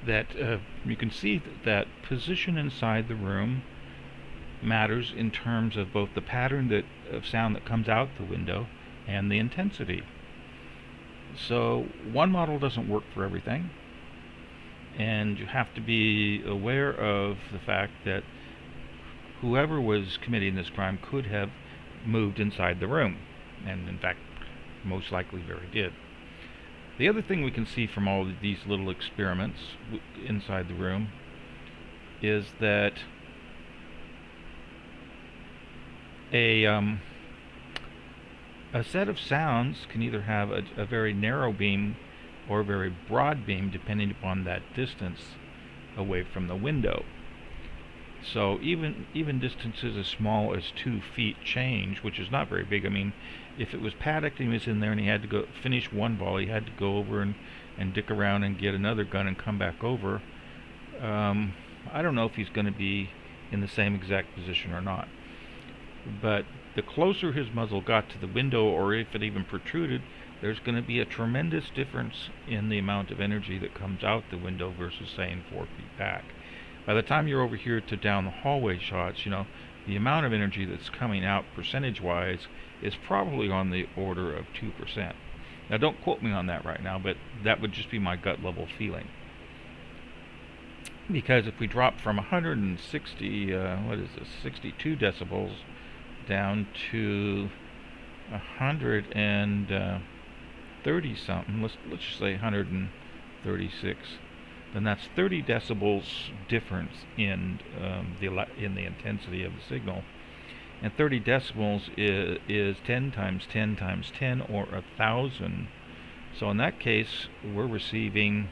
that you can see that position inside the room matters in terms of both the pattern of sound that comes out the window and the intensity. So one model doesn't work for everything, and you have to be aware of the fact that whoever was committing this crime could have moved inside the room, and in fact most likely very did. The other thing we can see from all of these little experiments inside the room is that a set of sounds can either have a very narrow beam or a very broad beam depending upon that distance away from the window. So even distances as small as 2 feet change, which is not very big. I mean, if it was Paddock and he was in there and he had to go finish one ball, he had to go over and dick around and get another gun and come back over. I don't know if he's going to be in the same exact position or not. But the closer his muzzle got to the window, or if it even protruded, there's going to be a tremendous difference in the amount of energy that comes out the window versus saying 4 feet back. By the time you're over here to down the hallway shots, the amount of energy that's coming out percentage-wise is probably on the order of 2%. Now don't quote me on that right now, but that would just be my gut level feeling. Because if we drop from 160, 62 decibels down to 130 something, let's just say 136, then that's 30 decibels difference in the intensity of the signal, and 30 decibels is 10 times 10 times 10, or 1,000. So in that case, we're receiving,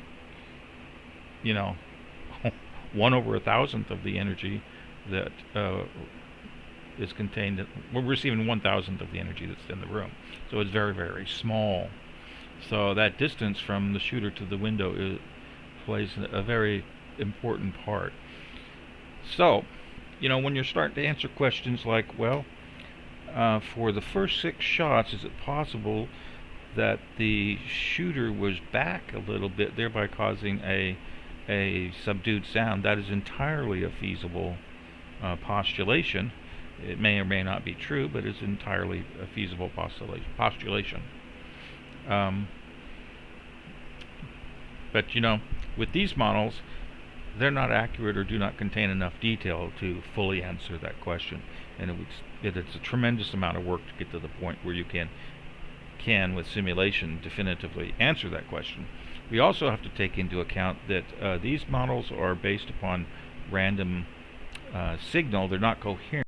1/1000th of the energy that is contained. We're receiving 1,000th of the energy that's in the room. So it's very, very small. So that distance from the shooter to the window plays a very important part. So, when you're starting to answer questions like, well, for the first 6 shots, is it possible that the shooter was back a little bit, thereby causing a subdued sound? That is entirely a feasible postulation. It may or may not be true, but it's entirely a feasible postulation. But with these models, they're not accurate or do not contain enough detail to fully answer that question, and it's a tremendous amount of work to get to the point where you can with simulation definitively answer that question. We also have to take into account that these models are based upon random signal. They're not coherent.